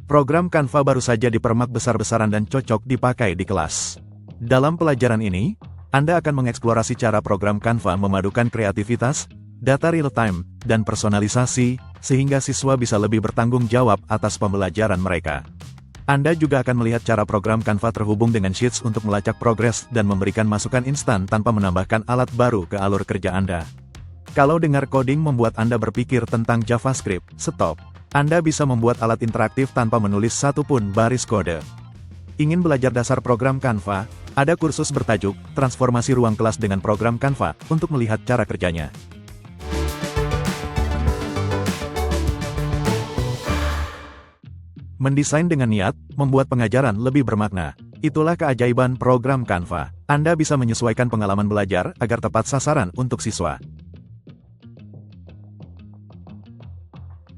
Program Canva baru saja dipermak besar-besaran dan cocok dipakai di kelas. Dalam pelajaran ini, Anda akan mengeksplorasi cara program Canva memadukan kreativitas, data real-time, dan personalisasi, sehingga siswa bisa lebih bertanggung jawab atas pembelajaran mereka. Anda juga akan melihat cara program Canva terhubung dengan Sheets untuk melacak progres dan memberikan masukan instan tanpa menambahkan alat baru ke alur kerja Anda. Kalau dengar coding membuat Anda berpikir tentang JavaScript, stop. Anda bisa membuat alat interaktif tanpa menulis satupun baris kode. Ingin belajar dasar program Canva? Ada kursus bertajuk Transformasi Ruang Kelas dengan Program Canva untuk melihat cara kerjanya. Mendesain dengan niat, membuat pengajaran lebih bermakna. Itulah keajaiban program Canva. Anda bisa menyesuaikan pengalaman belajar agar tepat sasaran untuk siswa.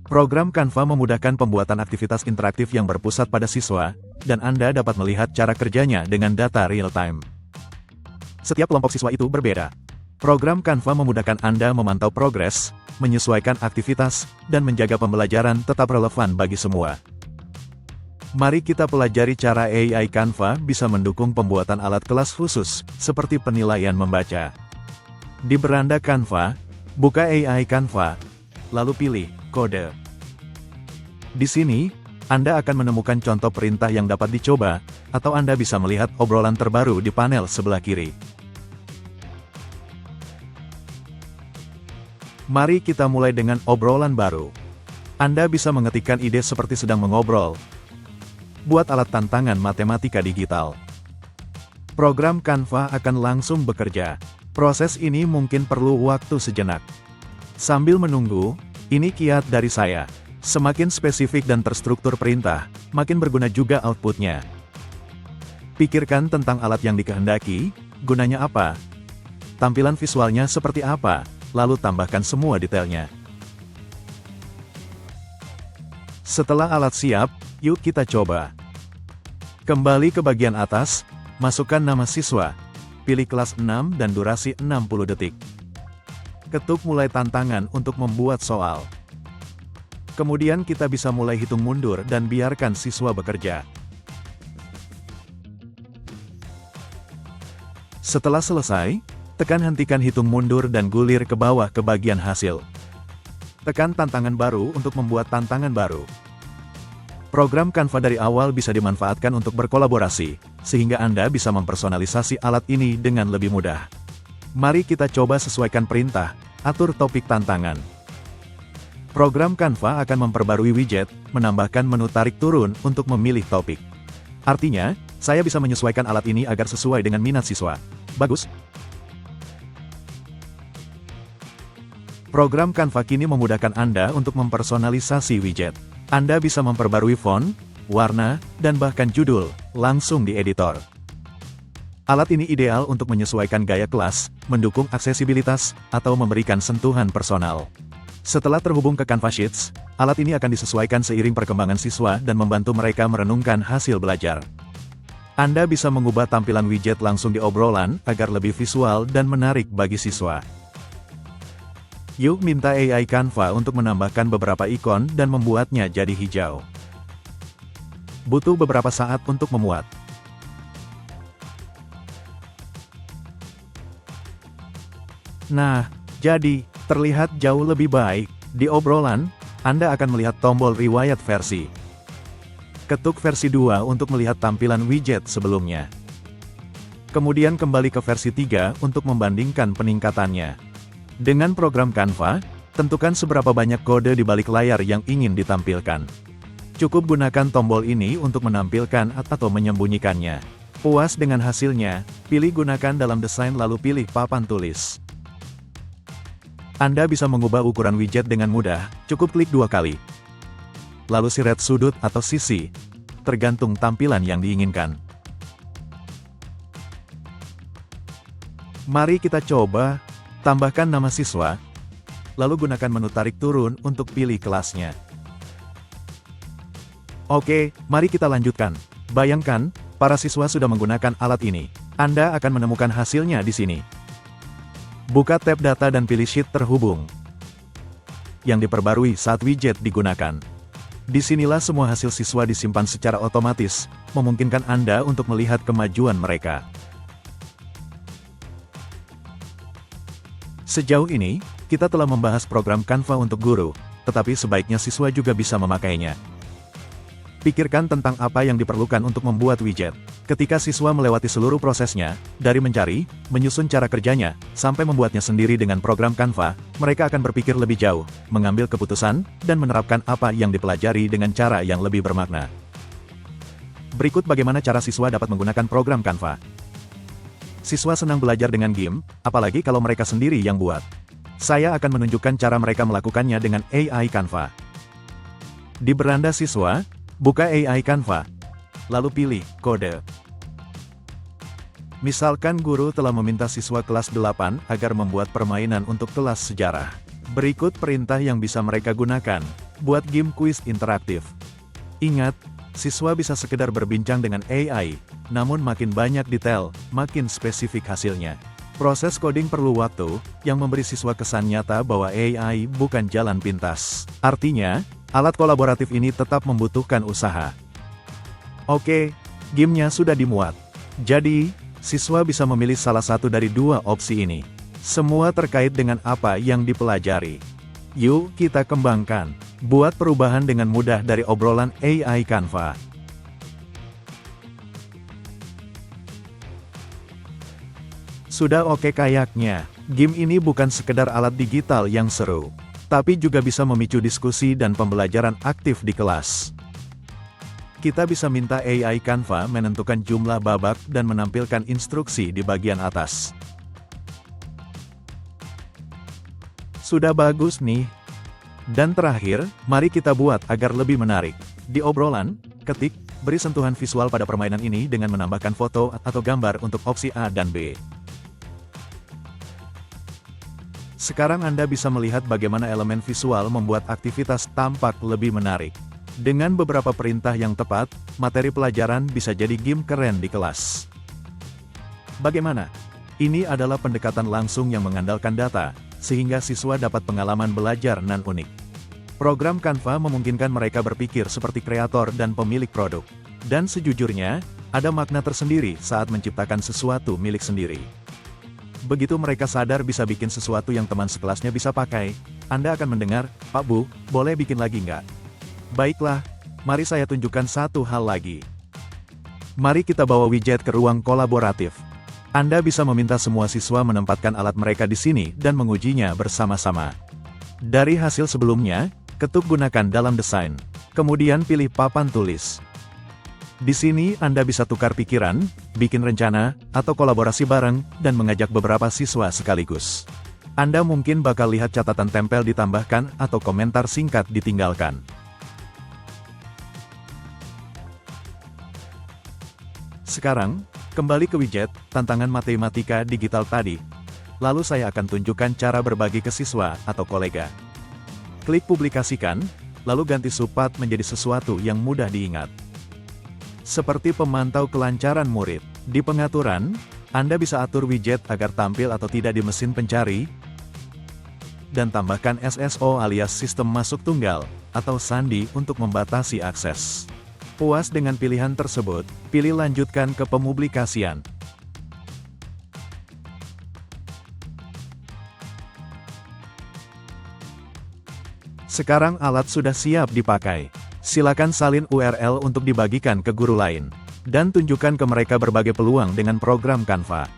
Program Canva memudahkan pembuatan aktivitas interaktif yang berpusat pada siswa, dan Anda dapat melihat cara kerjanya dengan data real-time. Setiap kelompok siswa itu berbeda. Program Canva memudahkan Anda memantau progres, menyesuaikan aktivitas, dan menjaga pembelajaran tetap relevan bagi semua. Mari kita pelajari cara AI Canva bisa mendukung pembuatan alat kelas khusus, seperti penilaian membaca. Di beranda Canva, buka AI Canva, lalu pilih kode. Di sini, Anda akan menemukan contoh perintah yang dapat dicoba, atau Anda bisa melihat obrolan terbaru di panel sebelah kiri. Mari kita mulai dengan obrolan baru. Anda bisa mengetikkan ide seperti sedang mengobrol. Buat alat tantangan matematika digital. Program Canva akan langsung bekerja. Proses ini mungkin perlu waktu sejenak. Sambil menunggu, ini kiat dari saya. Semakin spesifik dan terstruktur perintah, makin berguna juga outputnya. Pikirkan tentang alat yang dikehendaki, gunanya apa, tampilan visualnya seperti apa, lalu tambahkan semua detailnya. Setelah alat siap, yuk kita coba. Kembali ke bagian atas, masukkan nama siswa, pilih kelas 6 dan durasi 60 detik. Ketuk mulai tantangan untuk membuat soal. Kemudian kita bisa mulai hitung mundur dan biarkan siswa bekerja. Setelah selesai, tekan hentikan hitung mundur dan gulir ke bawah ke bagian hasil. Tekan tantangan baru untuk membuat tantangan baru. Program Canva dari awal bisa dimanfaatkan untuk berkolaborasi, sehingga Anda bisa mempersonalisasi alat ini dengan lebih mudah. Mari kita coba sesuaikan perintah, atur topik tantangan. Program Canva akan memperbarui widget, menambahkan menu tarik turun untuk memilih topik. Artinya, saya bisa menyesuaikan alat ini agar sesuai dengan minat siswa. Bagus. Program Canva kini memudahkan Anda untuk mempersonalisasi widget. Anda bisa memperbarui font, warna, dan bahkan judul, langsung di editor. Alat ini ideal untuk menyesuaikan gaya kelas, mendukung aksesibilitas, atau memberikan sentuhan personal. Setelah terhubung ke Canva Sheets, alat ini akan disesuaikan seiring perkembangan siswa dan membantu mereka merenungkan hasil belajar. Anda bisa mengubah tampilan widget langsung di obrolan agar lebih visual dan menarik bagi siswa. Yuk minta AI Canva untuk menambahkan beberapa ikon dan membuatnya jadi hijau. Butuh beberapa saat untuk memuat. Nah, jadi, terlihat jauh lebih baik. Di obrolan, Anda akan melihat tombol riwayat versi. Ketuk versi 2 untuk melihat tampilan widget sebelumnya. Kemudian kembali ke versi 3 untuk membandingkan peningkatannya. Dengan program Canva, tentukan seberapa banyak kode di balik layar yang ingin ditampilkan. Cukup gunakan tombol ini untuk menampilkan atau menyembunyikannya. Puas dengan hasilnya, pilih gunakan dalam desain lalu pilih papan tulis. Anda bisa mengubah ukuran widget dengan mudah, cukup klik 2 kali. Lalu siret sudut atau sisi, tergantung tampilan yang diinginkan. Mari kita coba, tambahkan nama siswa, lalu gunakan menu tarik turun untuk pilih kelasnya. Oke, mari kita lanjutkan. Bayangkan, para siswa sudah menggunakan alat ini. Anda akan menemukan hasilnya di sini. Buka tab data dan pilih sheet terhubung yang diperbarui saat widget digunakan. Disinilah semua hasil siswa disimpan secara otomatis, memungkinkan Anda untuk melihat kemajuan mereka. Sejauh ini, kita telah membahas program Canva untuk guru, tetapi sebaiknya siswa juga bisa memakainya. Pikirkan tentang apa yang diperlukan untuk membuat widget. Ketika siswa melewati seluruh prosesnya, dari mencari, menyusun cara kerjanya, sampai membuatnya sendiri dengan program Canva, mereka akan berpikir lebih jauh, mengambil keputusan, dan menerapkan apa yang dipelajari dengan cara yang lebih bermakna. Berikut bagaimana cara siswa dapat menggunakan program Canva. Siswa senang belajar dengan game, apalagi kalau mereka sendiri yang buat. Saya akan menunjukkan cara mereka melakukannya dengan AI Canva. Di beranda siswa, buka AI Canva. Lalu pilih kode. Misalkan guru telah meminta siswa kelas 8 agar membuat permainan untuk kelas sejarah. Berikut perintah yang bisa mereka gunakan. Buat game kuis interaktif. Ingat, siswa bisa sekedar berbincang dengan AI, namun makin banyak detail, makin spesifik hasilnya. Proses coding perlu waktu, yang memberi siswa kesan nyata bahwa AI bukan jalan pintas. Artinya, alat kolaboratif ini tetap membutuhkan usaha. Oke, gamenya sudah dimuat. Jadi, siswa bisa memilih salah satu dari dua opsi ini. Semua terkait dengan apa yang dipelajari. Yuk kita kembangkan. Buat perubahan dengan mudah dari obrolan AI Canva. Sudah oke kayaknya. Game ini bukan sekedar alat digital yang seru, tapi juga bisa memicu diskusi dan pembelajaran aktif di kelas. Kita bisa minta AI Canva menentukan jumlah babak dan menampilkan instruksi di bagian atas. Sudah bagus nih. Dan terakhir, mari kita buat agar lebih menarik. Di obrolan, ketik, beri sentuhan visual pada permainan ini dengan menambahkan foto atau gambar untuk opsi A dan B. Sekarang Anda bisa melihat bagaimana elemen visual membuat aktivitas tampak lebih menarik. Dengan beberapa perintah yang tepat, materi pelajaran bisa jadi game keren di kelas. Bagaimana? Ini adalah pendekatan langsung yang mengandalkan data, sehingga siswa dapat pengalaman belajar nan unik. Program Canva memungkinkan mereka berpikir seperti kreator dan pemilik produk. Dan sejujurnya, ada makna tersendiri saat menciptakan sesuatu milik sendiri. Begitu mereka sadar bisa bikin sesuatu yang teman sekelasnya bisa pakai, Anda akan mendengar, "Pak Bu, boleh bikin lagi nggak?" Baiklah, mari saya tunjukkan satu hal lagi. Mari kita bawa widget ke ruang kolaboratif. Anda bisa meminta semua siswa menempatkan alat mereka di sini dan mengujinya bersama-sama. Dari hasil sebelumnya, ketuk gunakan dalam desain. Kemudian pilih papan tulis. Di sini Anda bisa tukar pikiran, bikin rencana, atau kolaborasi bareng, dan mengajak beberapa siswa sekaligus. Anda mungkin bakal lihat catatan tempel ditambahkan atau komentar singkat ditinggalkan. Sekarang, kembali ke widget, tantangan matematika digital tadi. Lalu saya akan tunjukkan cara berbagi ke siswa atau kolega. Klik publikasikan, lalu ganti subpart menjadi sesuatu yang mudah diingat. Seperti pemantau kelancaran murid. Di pengaturan, Anda bisa atur widget agar tampil atau tidak di mesin pencari, dan tambahkan SSO alias sistem masuk tunggal, atau sandi untuk membatasi akses. Puas dengan pilihan tersebut, pilih lanjutkan ke pemupublikasian. Sekarang alat sudah siap dipakai. Silakan salin URL untuk dibagikan ke guru lain. Dan tunjukkan ke mereka berbagai peluang dengan program Canva.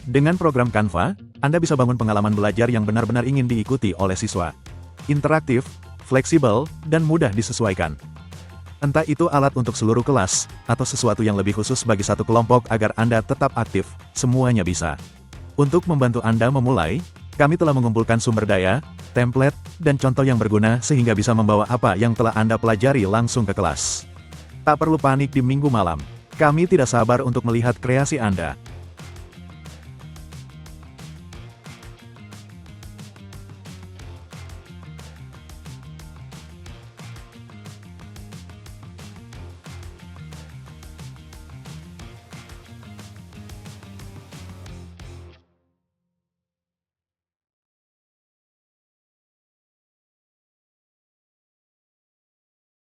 Dengan program Canva, Anda bisa bangun pengalaman belajar yang benar-benar ingin diikuti oleh siswa. Interaktif, fleksibel, dan mudah disesuaikan. Entah itu alat untuk seluruh kelas, atau sesuatu yang lebih khusus bagi satu kelompok agar Anda tetap aktif, semuanya bisa. Untuk membantu Anda memulai, kami telah mengumpulkan sumber daya, template, dan contoh yang berguna sehingga bisa membawa apa yang telah Anda pelajari langsung ke kelas. Tak perlu panik di minggu malam. Kami tidak sabar untuk melihat kreasi Anda.